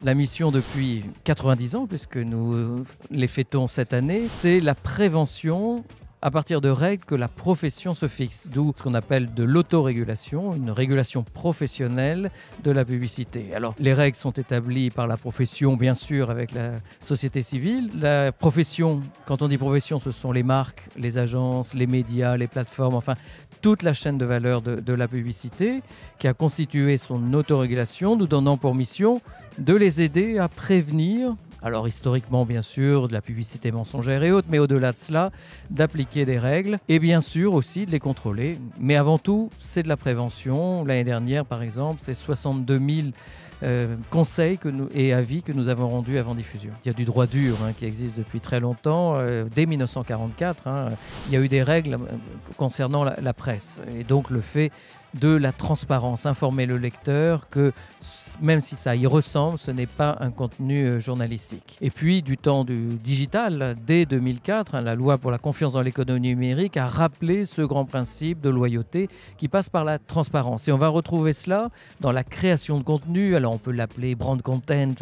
La mission depuis 90 ans, puisque nous les fêtons cette année, c'est la prévention à partir de règles que la profession se fixe, d'où ce qu'on appelle de l'autorégulation, une régulation professionnelle de la publicité. Alors, les règles sont établies par la profession, bien sûr, avec la société civile. La profession, quand on dit profession, ce sont les marques, les agences, les médias, les plateformes, enfin, toute la chaîne de valeur de la publicité qui a constitué son autorégulation, nous donnant pour mission de les aider à prévenir. Alors historiquement, bien sûr, de la publicité mensongère et autres, mais au-delà de cela, d'appliquer des règles et bien sûr aussi de les contrôler. Mais avant tout, c'est de la prévention. L'année dernière, par exemple, c'est 62 000 conseils et avis que nous avons rendus avant diffusion. Il y a du droit dur qui existe depuis très longtemps. Dès 1944, il y a eu des règles concernant la presse. Et donc le fait de la transparence, informer le lecteur que même si ça y ressemble, ce n'est pas un contenu journalistique. Et puis du temps du digital, dès 2004, la loi pour la confiance dans l'économie numérique a rappelé ce grand principe de loyauté qui passe par la transparence. Et on va retrouver cela dans la création de contenu. Alors on peut l'appeler brand content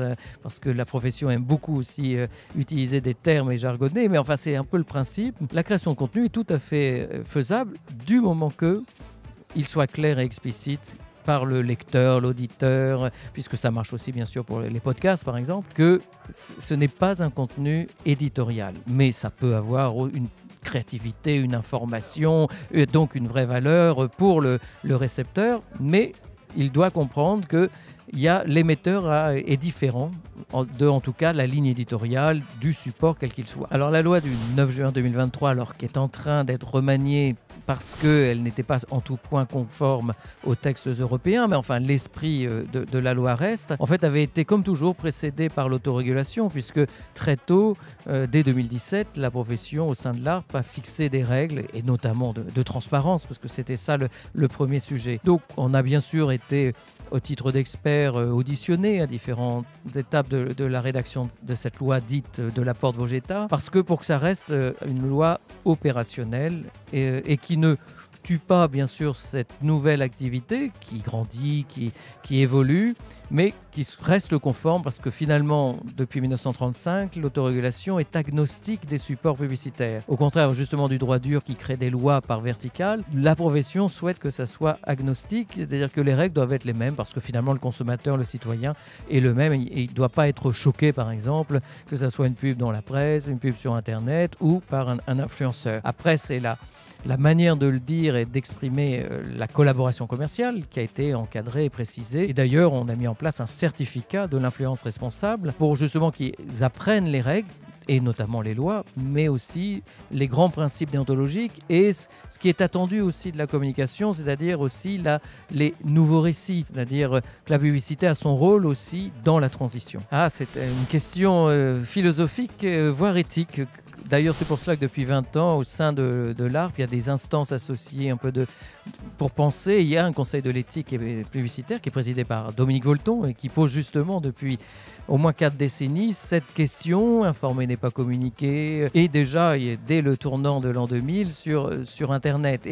parce que la profession aime beaucoup aussi utiliser des termes et jargonnés, mais enfin c'est un peu le principe. La création de contenu est tout à fait faisable du moment que il soit clair et explicite par le lecteur, l'auditeur, puisque ça marche aussi bien sûr pour les podcasts par exemple, que ce n'est pas un contenu éditorial, mais ça peut avoir une créativité, une information, donc une vraie valeur pour le récepteur, mais il doit comprendre que l'émetteur est différent en tout cas la ligne éditoriale du support quel qu'il soit. Alors la loi du 9 juin 2023, alors qui est en train d'être remaniée parce qu'elle n'était pas en tout point conforme aux textes européens, mais enfin l'esprit de la loi reste, en fait avait été comme toujours précédée par l'autorégulation, puisque très tôt, dès 2017, la profession au sein de l'ARPE a fixé des règles, et notamment de transparence, parce que c'était ça le premier sujet. Donc on a bien sûr été au titre d'experts auditionnés à différentes étapes de la rédaction de cette loi dite de la porte Vogetta, parce que pour que ça reste une loi opérationnelle et qui ne tue pas bien sûr cette nouvelle activité qui grandit, qui évolue, mais qui reste conforme parce que finalement, depuis 1935, l'autorégulation est agnostique des supports publicitaires. Au contraire justement du droit dur qui crée des lois par verticale, la profession souhaite que ça soit agnostique, c'est-à-dire que les règles doivent être les mêmes parce que finalement le consommateur, le citoyen est le même et il ne doit pas être choqué par exemple que ça soit une pub dans la presse, une pub sur internet ou par un influenceur. Après c'est la manière de le dire et d'exprimer la collaboration commerciale qui a été encadrée et précisée. Et d'ailleurs, on a mis en place un certificat de l'influence responsable pour justement qu'ils apprennent les règles et notamment les lois, mais aussi les grands principes déontologiques et ce qui est attendu aussi de la communication, c'est-à-dire aussi les nouveaux récits, c'est-à-dire que la publicité a son rôle aussi dans la transition. C'est une question philosophique, voire éthique. D'ailleurs, c'est pour cela que depuis 20 ans, au sein de l'ARPE, il y a des instances associées un peu pour penser. Il y a un conseil de l'éthique publicitaire qui est présidé par Dominique Volton et qui pose justement depuis au moins 4 décennies cette question, informer n'est pas communiquer, et déjà dès le tournant de l'an 2000 sur Internet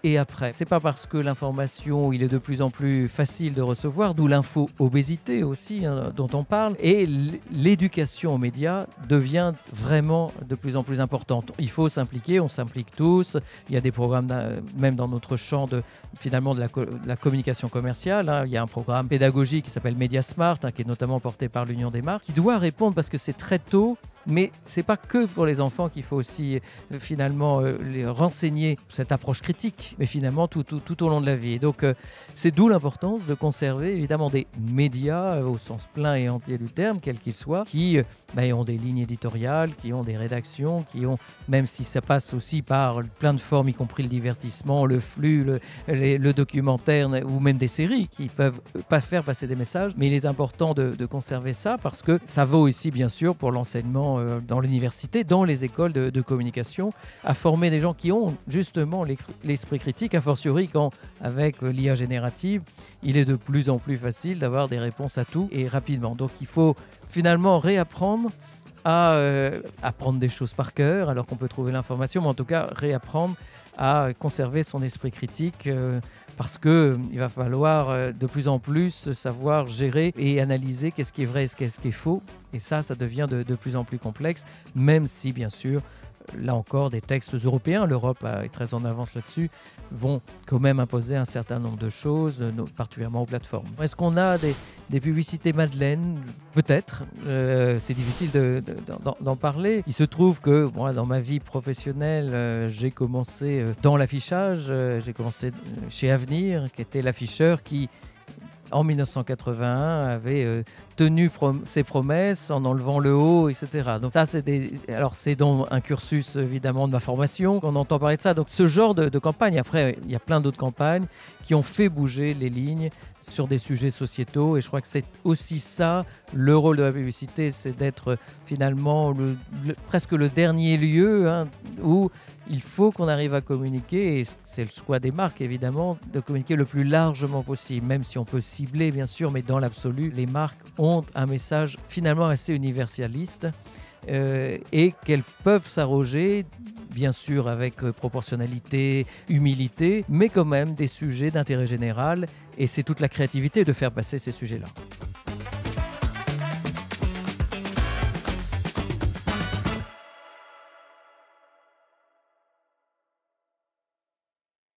et après. C'est pas parce que l'information il est de plus en plus facile de recevoir, d'où l'info-obésité aussi dont on parle, et l'éducation aux médias devient vraiment de plus en plus importante. Il faut s'impliquer, on s'implique tous, il y a des programmes même dans notre champ finalement de la communication commerciale, il y a un programme pédagogique qui s'appelle Mediasmart, qui est notamment porté par l'Union des marques, qui doit répondre parce que c'est très tôt, mais c'est pas que pour les enfants qu'il faut aussi finalement les renseigner cette approche critique, mais finalement tout au long de la vie. Et donc c'est d'où l'importance de conserver évidemment des médias au sens plein et entier du terme, quels qu'ils soient, qui ont des lignes éditoriales, qui ont des rédactions, qui ont, même si ça passe aussi par plein de formes, y compris le divertissement, le flux, le documentaire ou même des séries qui peuvent pas faire passer des messages, mais il est important de conserver ça parce que ça vaut aussi bien sûr pour l'enseignement dans l'université, dans les écoles de communication, à former des gens qui ont justement l'esprit critique, a fortiori quand avec l'IA générative, il est de plus en plus facile d'avoir des réponses à tout et rapidement. Donc il faut finalement réapprendre à apprendre des choses par cœur alors qu'on peut trouver l'information, mais en tout cas réapprendre à conserver son esprit critique parce qu'il va falloir de plus en plus savoir gérer et analyser qu'est-ce qui est vrai et qu'est-ce qui est faux. Et ça devient de plus en plus complexe, même si, bien sûr, là encore, des textes européens, l'Europe est très en avance là-dessus, vont quand même imposer un certain nombre de choses, particulièrement aux plateformes. Est-ce qu'on a des publicités Madeleine? Peut-être. C'est difficile d'en parler. Il se trouve que moi, dans ma vie professionnelle, j'ai commencé dans l'affichage. J'ai commencé chez Avenir, qui était l'afficheur qui, en 1981, avait tenu ses promesses en enlevant le haut, etc. Donc ça, c'est dans un cursus évidemment de ma formation qu'on entend parler de ça. Donc ce genre de campagne, après il y a plein d'autres campagnes qui ont fait bouger les lignes sur des sujets sociétaux, et je crois que c'est aussi ça le rôle de la publicité, c'est d'être finalement presque le dernier lieu où il faut qu'on arrive à communiquer, et c'est le choix des marques évidemment, de communiquer le plus largement possible, même si on peut cibler bien sûr, mais dans l'absolu, les marques ont un message finalement assez universaliste et qu'elles peuvent s'arroger, bien sûr avec proportionnalité, humilité, mais quand même des sujets d'intérêt général, et c'est toute la créativité de faire passer ces sujets-là.